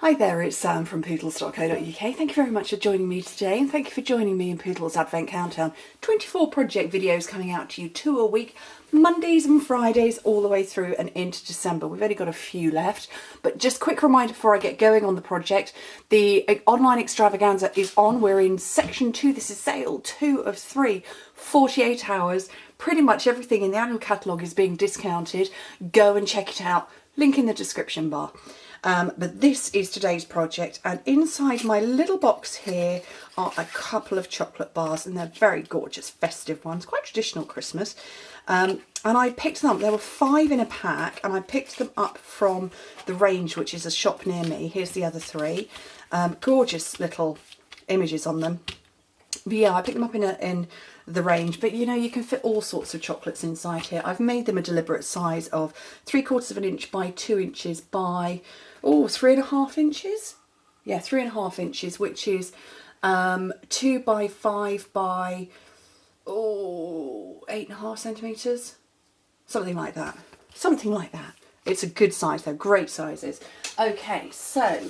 Hi there, it's Sam from Pootles.co.uk. Thank you very much for joining me today, and thank you for joining me in Pootles Advent Countdown. 24 project videos coming out to you, 2 a week, Mondays and Fridays, all the way through and into December. We've only got a few left, but just quick reminder before I get going on the project, the online extravaganza is on. We're in section 2, this is sale 2 of 3, 48 hours. Pretty much everything in the annual catalogue is being discounted. Go and check it out, link in the description bar. But this is today's project, and inside my little box here are a couple of chocolate bars, and they're very gorgeous festive ones, quite traditional Christmas. And I picked them up, there were 5 in a pack, and I picked them up from the range, which is a shop near me. Here's the other 3. Gorgeous little images on them. But yeah, I picked them up in the range, but you know, you can fit all sorts of chocolates inside here. I've made them a deliberate size of 3/4 of an inch by 2 inches by 3.5 inches. Yeah, 3.5 inches, which is 2 by 5 by 8.5 centimetres, something like that. Something like that. It's a good size though, great sizes. Okay, so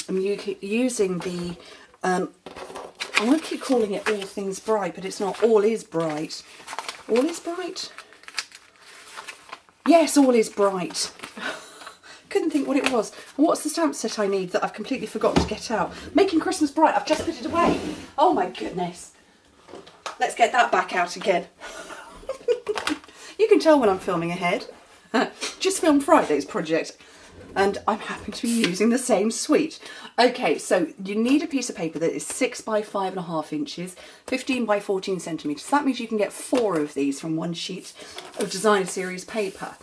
I'm using the I want to keep calling it All Things Bright, but it's not. All is Bright. All is Bright? Yes, All is Bright. Couldn't think what it was. And what's the stamp set I need that I've completely forgotten to get out? Making Christmas Bright. I've just put it away. Oh my goodness. Let's get that back out again. You can tell when I'm filming ahead. Just filmed Friday's project. And I'm happy to be using the same suite. Okay, so you need a piece of paper that is 6 by 5.5 inches, 15 by 14 centimetres. That means you can get 4 of these from one sheet of designer series paper.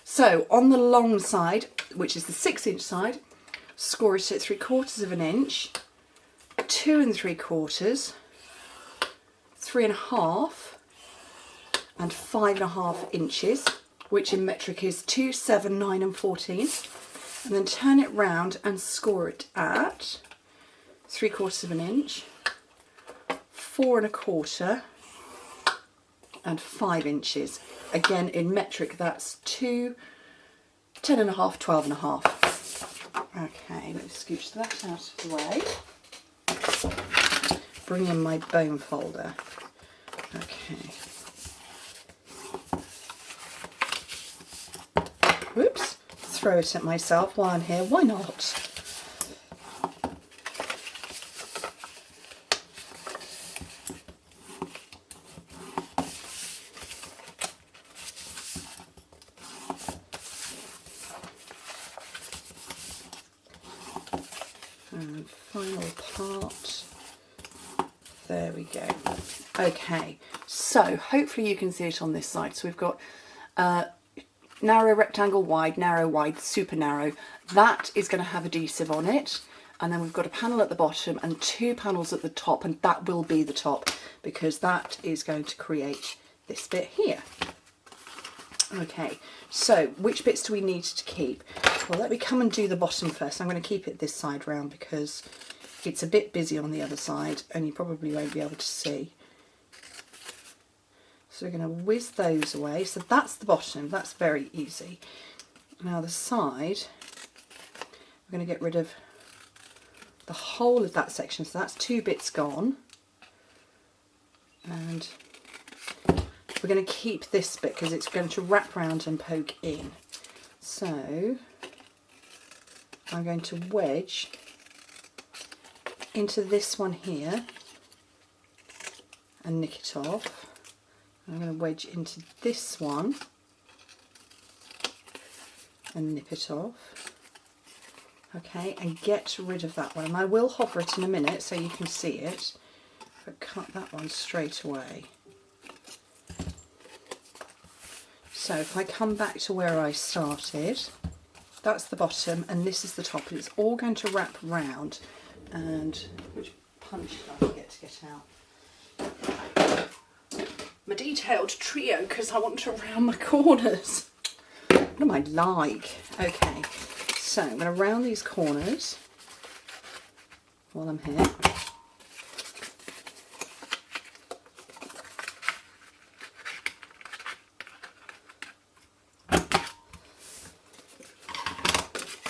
So on the long side, which is the 6-inch side, score it at 3/4 of an inch, 2 3/4, 3.5, and 5.5 inches, which in metric is 2, 7, 9 and 14. And then turn it round and score it at 3/4 of an inch, 4 1/4, and 5 inches. Again, in metric, that's 2, 10.5, 12.5. Okay, let's scooch that out of the way. Bring in my bone folder. Okay. Whoops. Throw it at myself while I'm here. Why not? And final part. There we go. Okay, so hopefully you can see it on this side. So we've got narrow, rectangle, wide, narrow, wide, super narrow. That is going to have adhesive on it. And then we've got a panel at the bottom and 2 panels at the top, and that will be the top because that is going to create this bit here. Okay, so which bits do we need to keep? Well, let me come and do the bottom first. I'm going to keep it this side round because it's a bit busy on the other side and you probably won't be able to see. So we're going to whiz those away. So that's the bottom, that's very easy. Now the side, we're going to get rid of the whole of that section. So that's 2 bits gone. And we're going to keep this bit because it's going to wrap round and poke in. So I'm going to wedge into this one here and nick it off. I'm going to wedge into this one and nip it off. Okay, and get rid of that one. And I will hover it in a minute so you can see it, but cut that one straight away. So if I come back to where I started, that's the bottom and this is the top. It's all going to wrap round. And which punch did I forget to get out? My detailed trio because I want to round my corners. What am I like? Okay, so I'm going to round these corners while I'm here.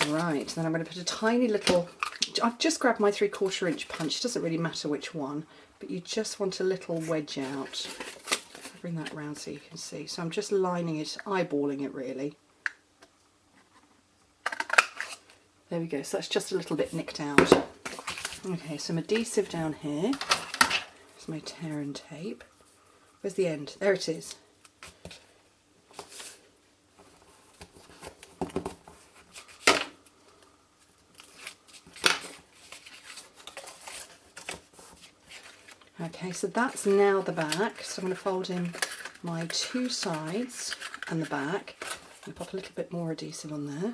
Right, then I'm going to put a tiny little, I've just grabbed my 3/4 inch punch, it doesn't really matter which one, but you just want a little wedge out. I'll bring that round so you can see. So I'm just lining it, eyeballing it really. There we go, so that's just a little bit nicked out. Okay, some adhesive down here. There's my tear and tape. Where's the end? There it is. Okay, so that's now the back. So I'm going to fold in my 2 sides and the back. I'm going to pop a little bit more adhesive on there.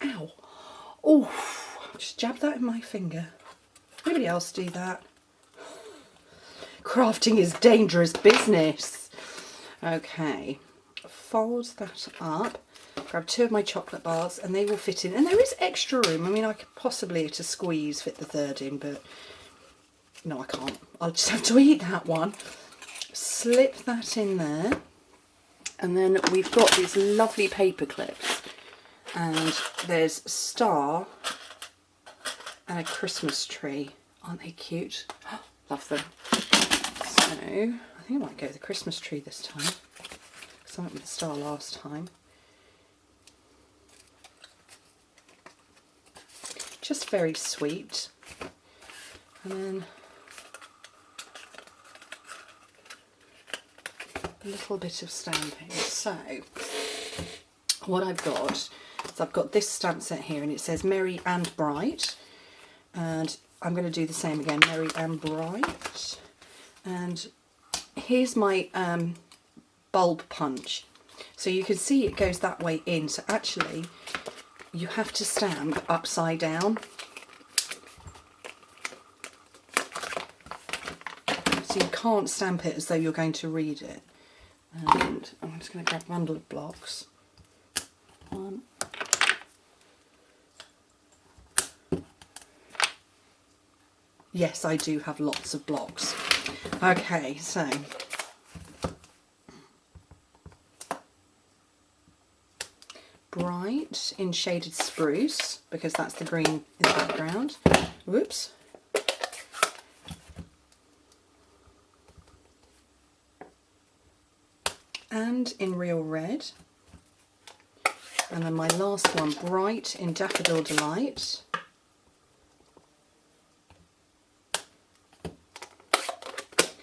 Ow! Oh, just jab that in my finger. Anybody else do that? Crafting is dangerous business. Okay, fold that up. Grab 2 of my chocolate bars and they will fit in. And there is extra room. I mean, I could possibly, to squeeze, fit the 3rd in, but no, I can't. I'll just have to eat that one. Slip that in there. And then we've got these lovely paper clips. And there's a star and a Christmas tree. Aren't they cute? Love them. So, I think I might go with the Christmas tree this time. Because I went with the star last time. Just very sweet. And then a little bit of stamping. So what I've got is I've got this stamp set here and it says Merry and Bright, and I'm going to do the same again, Merry and Bright. And here's my bulb punch, so you can see it goes that way in. So actually you have to stamp upside down. So you can't stamp it as though you're going to read it. And I'm just going to grab a bundle of blocks. 1. Yes, I do have lots of blocks. Okay, so Bright in shaded spruce, because that's the green in the background. Whoops. And in real red. And then my last one, Bright in Daffodil Delight.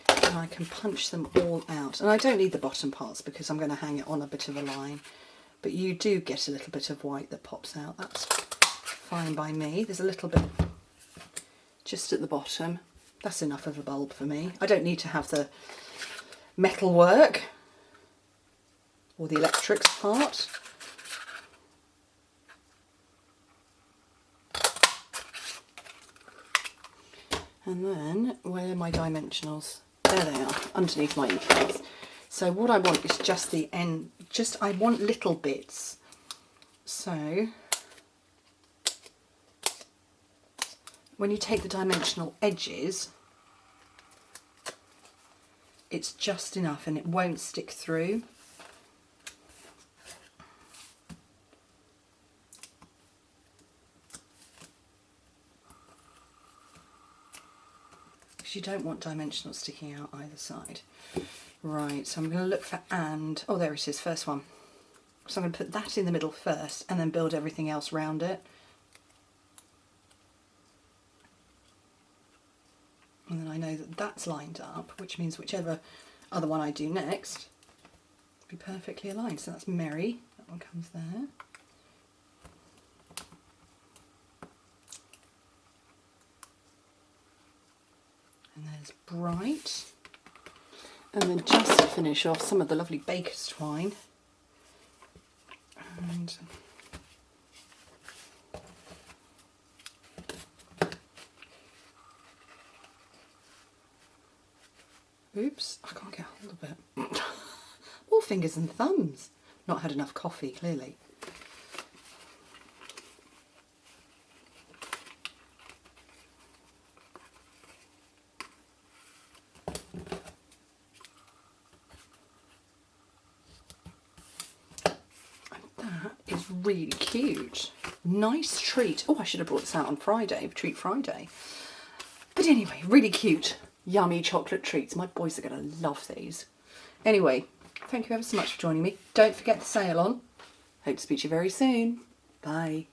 And I can punch them all out. And I don't need the bottom parts because I'm going to hang it on a bit of a line. But you do get a little bit of white that pops out. That's fine by me. There's a little bit just at the bottom. That's enough of a bulb for me. I don't need to have the metal work or the electrics part. And then, where are my dimensionals? There they are, underneath my inks. So what I want is just the end, I want little bits. So when you take the dimensional edges, it's just enough and it won't stick through. Because you don't want dimensional sticking out either side. Right, so I'm going to look for and. Oh, there it is, first one. So I'm going to put that in the middle first and then build everything else round it. And then I know that that's lined up, which means whichever other one I do next will be perfectly aligned. So that's Merry, that one comes there. And there's Bright. And then just to finish off, some of the lovely baker's twine. And oops, I can't get hold of it. All fingers and thumbs. Not had enough coffee, clearly. really cute. Nice treat. Oh, I should have brought this out on Friday, Treat Friday. But anyway, really cute, yummy chocolate treats. My boys are going to love these. Anyway, thank you ever so much for joining me. Don't forget the sale on. Hope to speak to you very soon. Bye.